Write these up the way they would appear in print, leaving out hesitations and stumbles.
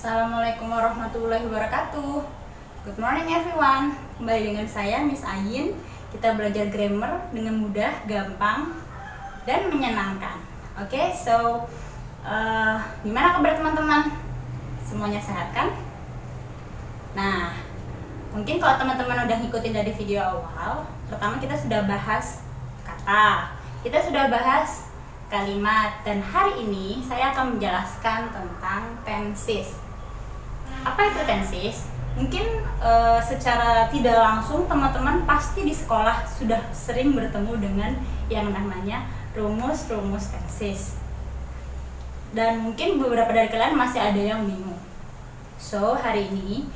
Assalamualaikum warahmatullahi wabarakatuh. Good morning everyone. Kembali dengan saya Miss Ayin. Kita belajar grammar dengan mudah, gampang, dan menyenangkan. Oke, gimana kabar teman-teman? Semuanya sehat kan? Nah, mungkin kalau teman-teman udah ngikutin dari video awal, pertama kita sudah bahas kata, kita sudah bahas kalimat, dan hari ini saya akan menjelaskan tentang tenses. Apa itu tenses? Mungkin secara tidak langsung teman-teman pasti di sekolah sudah sering bertemu dengan yang namanya rumus-rumus tenses. Dan mungkin beberapa dari kalian masih ada yang bingung. So, hari ini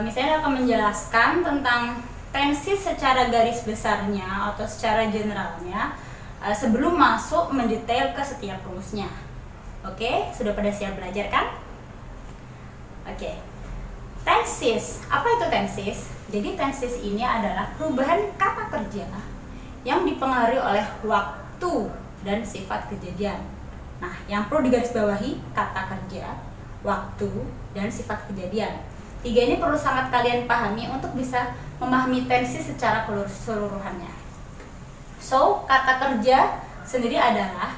misalnya akan menjelaskan tentang tenses secara garis besarnya atau secara generalnya sebelum masuk mendetail ke setiap rumusnya. Oke, sudah pada siap belajar kan? Oke. Tenses, apa itu tenses? Jadi tenses ini adalah perubahan kata kerja yang dipengaruhi oleh waktu dan sifat kejadian. Nah, yang perlu digarisbawahi kata kerja, waktu, dan sifat kejadian. Tiga ini perlu sangat kalian pahami untuk bisa memahami tenses secara keseluruhannya. So, kata kerja sendiri adalah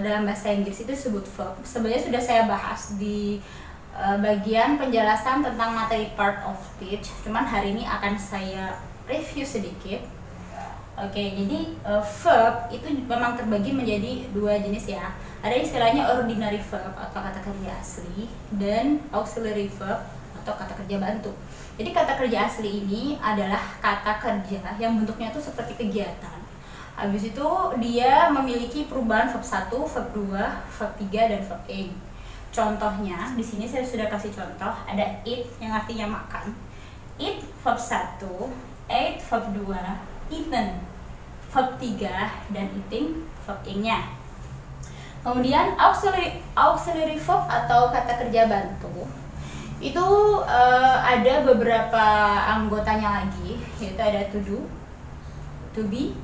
dalam bahasa Inggris itu disebut verb. Sebenarnya sudah saya bahas di bagian penjelasan tentang materi part of speech. Cuman hari ini akan saya review sedikit. Oke, jadi verb itu memang terbagi menjadi dua jenis ya. Ada istilahnya ordinary verb atau kata kerja asli, dan auxiliary verb atau kata kerja bantu. Jadi kata kerja asli ini adalah kata kerja yang bentuknya itu seperti kegiatan. Habis itu dia memiliki perubahan verb 1, verb 2, verb 3, dan verb aim. Contohnya, di sini saya sudah kasih contoh, ada eat yang artinya makan. Eat verb 1, ate verb 2, eaten verb 3, dan eating verb ing-nya. Kemudian auxiliary verb atau kata kerja bantu itu ada beberapa anggotanya lagi, yaitu ada to do, to be,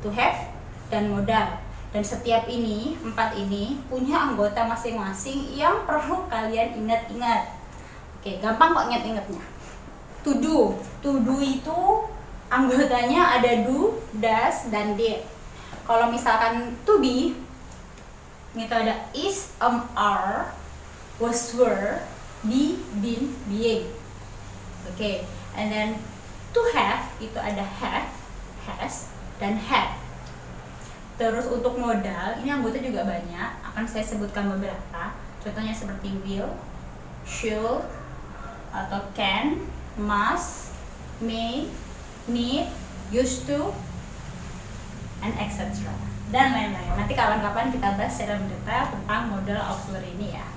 to have, dan modal. Dan setiap ini, 4 ini punya anggota masing-masing yang perlu kalian ingat-ingat. Oke, gampang kok ingat-ingatnya. To do itu anggotanya ada do, does, dan did. Kalau misalkan to be, itu ada is, are, was, were, be, been, being. Oke, and then to have itu ada have, has, dan had. Terus untuk modal, ini anggota juga banyak, akan saya sebutkan beberapa. Contohnya seperti will, should, atau can, must, may, need, used to, and etc. Dan lain-lain. Nanti kapan-kapan kita bahas secara mendetail tentang modal auxiliary ini ya.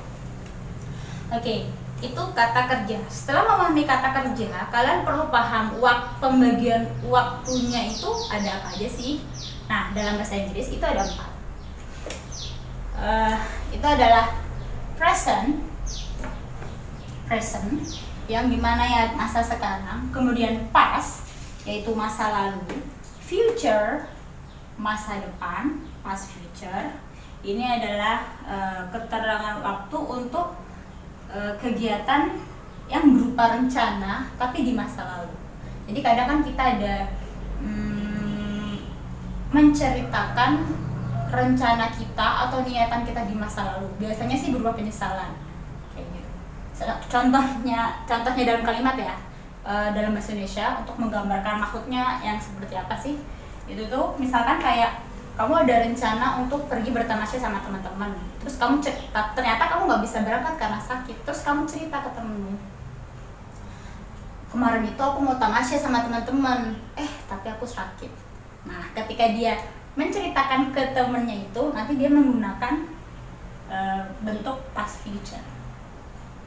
Oke, itu kata kerja. Setelah memahami kata kerja, kalian perlu paham pembagian waktunya itu ada apa aja sih. Nah, dalam bahasa Inggris itu ada 4. Itu adalah present yang dimana ya masa sekarang, kemudian past yaitu masa lalu, future masa depan, past future. Ini adalah keterangan waktu untuk kegiatan yang berupa rencana tapi di masa lalu. Jadi kadang kan kita ada menceritakan rencana kita atau niatan kita di masa lalu. Biasanya sih berupa penyesalan. Kayak gitu. Contohnya dalam kalimat ya, dalam bahasa Indonesia untuk menggambarkan maksudnya yang seperti apa sih? Itu tuh misalkan kayak kamu ada rencana untuk pergi bertamasya sama teman-teman. Terus kamu ternyata kamu nggak bisa berangkat karena sakit. Terus kamu cerita ke temenmu, kemarin itu aku mau tamasya sama teman-teman, tapi aku sakit. Nah, ketika dia menceritakan ke temennya itu, nanti dia menggunakan bentuk past future.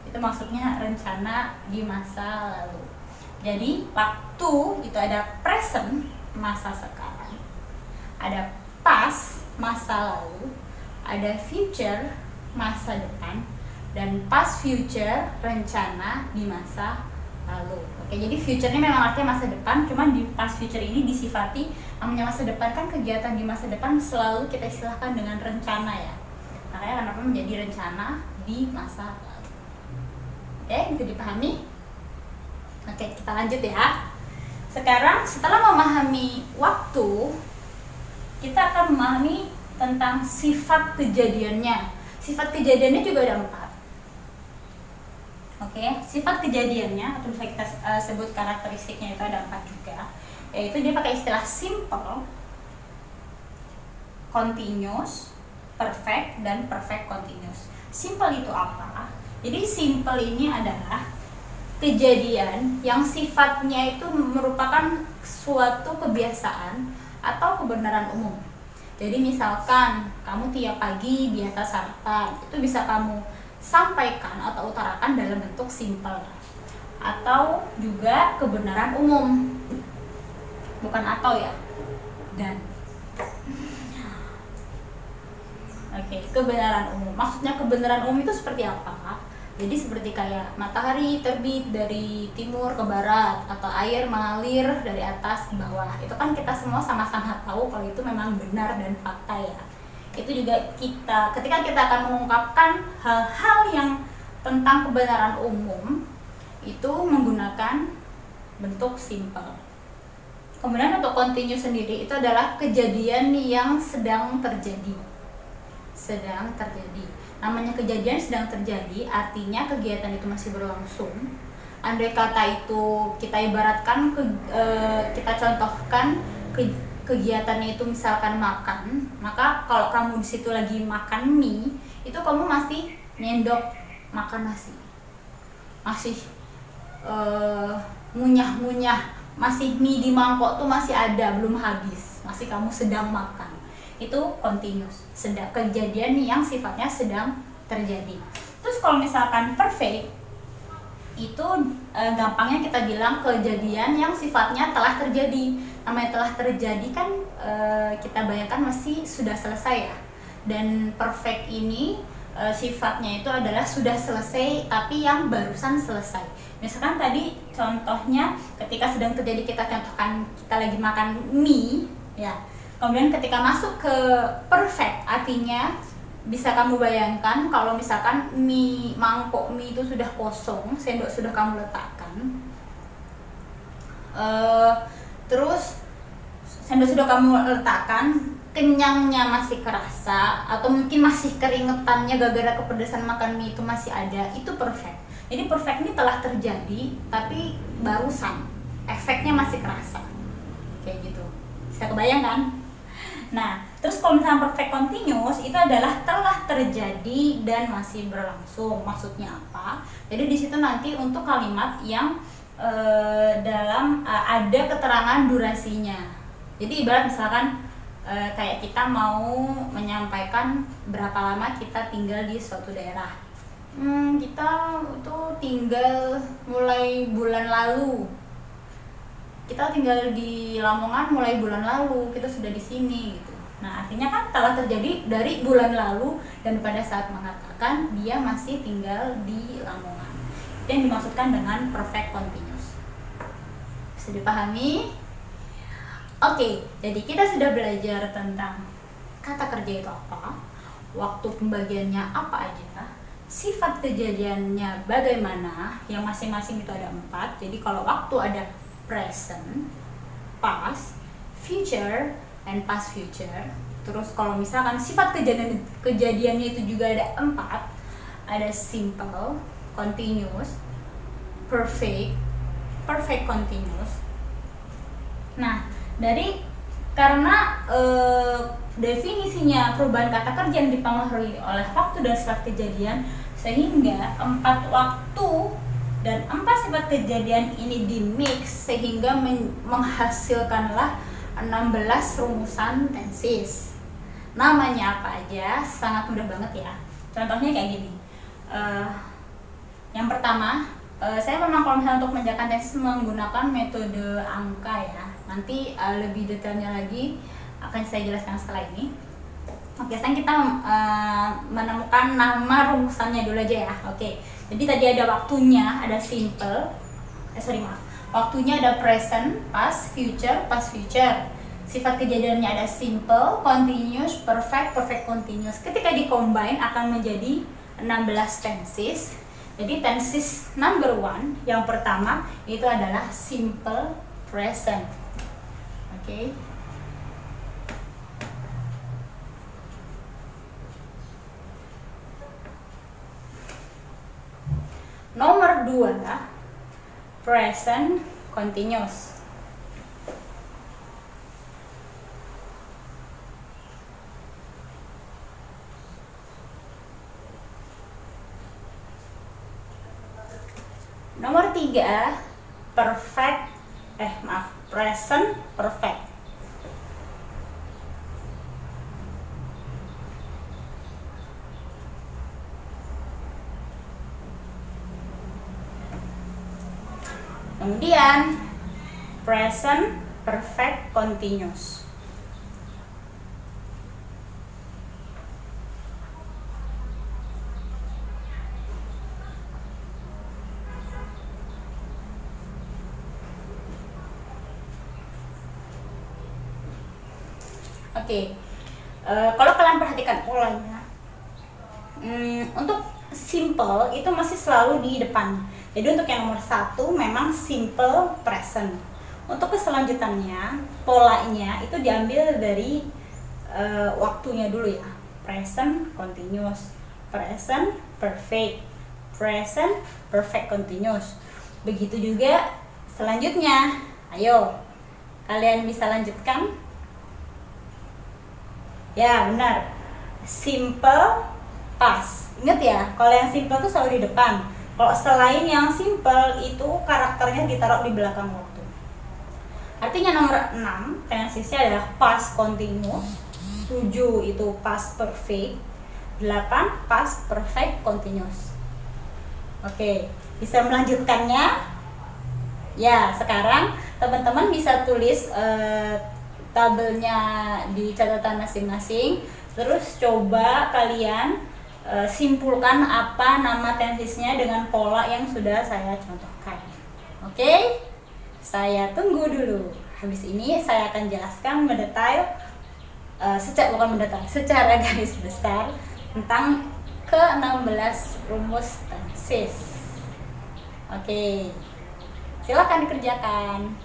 Itu maksudnya rencana di masa lalu. Jadi waktu itu ada present, masa sekarang, ada past, masa lalu, ada future, masa depan, dan past future, rencana di masa lalu. Oke, jadi future ini memang artinya masa depan, cuman di past future ini disifati namanya masa depan kan kegiatan di masa depan selalu kita istilahkan dengan rencana ya. Makanya kenapa menjadi rencana di masa lalu. Oke, bisa dipahami? Oke, kita lanjut ya. Sekarang setelah memahami waktu, kita akan memahami tentang sifat kejadiannya. Sifat kejadiannya juga ada 4. Oke, sifat kejadiannya atau bisa kita sebut karakteristiknya itu ada 4 juga. Yaitu dia pakai istilah simple, continuous, perfect, dan perfect continuous. Simple itu apa? Jadi simple ini adalah kejadian yang sifatnya itu merupakan suatu kebiasaan atau kebenaran umum. Jadi misalkan kamu tiap pagi biasa sarapan, itu bisa kamu sampaikan atau utarakan dalam bentuk simple. Atau juga kebenaran umum. Bukan atau ya, dan. Oke, kebenaran umum. Maksudnya kebenaran umum itu seperti apa? Jadi seperti kayak matahari terbit dari timur ke barat, atau air mengalir dari atas ke bawah. Itu kan kita semua sama-sama tahu kalau itu memang benar dan fakta ya. Itu juga ketika kita akan mengungkapkan hal-hal yang tentang kebenaran umum, itu menggunakan bentuk simple. Kemudian untuk continuous sendiri itu adalah kejadian yang sedang terjadi. Namanya kejadian sedang terjadi, artinya kegiatan itu masih berlangsung. Andai kata itu kita ibaratkan, kita contohkan kegiatannya itu misalkan makan, maka kalau kamu di situ lagi makan mie, itu kamu masih nyendok makan nasi, masih ngunyah-ngunyah, masih mie di mangkok tuh masih ada, belum habis, masih kamu sedang makan. Itu continuous, kejadian yang sifatnya sedang terjadi. Terus kalau misalkan perfect, itu gampangnya kita bilang kejadian yang sifatnya telah terjadi. Namanya telah terjadi kan kita bayangkan masih sudah selesai ya. Dan perfect ini sifatnya itu adalah sudah selesai tapi yang barusan selesai. Misalkan tadi contohnya ketika sedang terjadi, kita contohkan kita lagi makan mie ya. Kemudian ketika masuk ke perfect, artinya bisa kamu bayangkan kalau misalkan mangkok mie itu sudah kosong, sendok sudah kamu letakkan, terus sendok sudah kamu letakkan, kenyangnya masih kerasa atau mungkin masih keringetannya gara-gara kepedesan makan mie itu masih ada, itu perfect. Jadi perfect ini telah terjadi tapi barusan, efeknya masih kerasa, kayak gitu. Bisa kebayang kan? Nah, terus kalau misalnya perfect continuous itu adalah telah terjadi dan masih berlangsung. Maksudnya apa? Jadi di situ nanti untuk kalimat yang ada keterangan durasinya. Jadi ibarat misalkan kayak kita mau menyampaikan berapa lama kita tinggal di suatu daerah. Kita tuh tinggal mulai bulan lalu. Kita tinggal di Lamongan mulai bulan lalu, kita sudah di sini gitu. Nah, artinya kan telah terjadi dari bulan lalu dan pada saat mengatakan dia masih tinggal di Lamongan. Itu yang dimaksudkan dengan perfect continuous. Bisa dipahami? Oke, jadi kita sudah belajar tentang kata kerja itu apa, waktu pembagiannya apa aja, sifat kejadiannya bagaimana, yang masing-masing itu ada 4. Jadi kalau waktu ada present, past, future, and past future. Terus kalau misalkan sifat kejadiannya itu juga ada 4. Ada simple, continuous, perfect, perfect continuous. Nah, karena definisinya perubahan kata kerja yang dipengaruhi oleh waktu dan sifat kejadian, sehingga 4 waktu dan 4 sifat kejadian ini di-mix sehingga menghasilkanlah 16 rumusan tenses. Namanya apa aja? Sangat mudah banget ya. Contohnya kayak gini. Yang pertama, saya memang kalau misalnya untuk mengerjakan tenses menggunakan metode angka ya. Nanti lebih detailnya lagi akan saya jelaskan setelah ini. Oke, sekarang kita menemukan nama rumusannya dulu aja ya. Oke. Jadi tadi ada waktunya, ada simple, waktunya ada present, past, future, past future. Sifat kejadiannya ada simple, continuous, perfect, perfect continuous. Ketika dikombine akan menjadi 16 tenses. Jadi tenses number 1 yang pertama itu adalah simple present. Oke. Nomor 2 present continuous. Nomor 3 present perfect. Kemudian present perfect continuous. Oke, kalau kalian perhatikan polanya, untuk simple itu masih selalu di depan. Jadi untuk yang nomor 1 memang simple present. Untuk keselanjutannya, polanya itu diambil dari waktunya dulu ya. Present continuous, present perfect, present perfect continuous. Begitu juga selanjutnya. Ayo, kalian bisa lanjutkan? Ya, benar. Simple past. Ingat ya, kalau yang simple itu selalu di depan. Kalau selain yang simple itu karakternya ditaruh di belakang waktu. Artinya nomor 6 tensesnya adalah past continuous, 7 itu past perfect, 8 past perfect continuous. Oke, bisa melanjutkannya? Ya, sekarang teman-teman bisa tulis tabelnya di catatan masing-masing. Terus coba kalian simpulkan apa nama tensesnya dengan pola yang sudah saya contohkan. Oke? Saya tunggu dulu. Habis ini saya akan jelaskan mendetail secara garis besar tentang ke-16 rumus tenses. Oke. Silakan dikerjakan.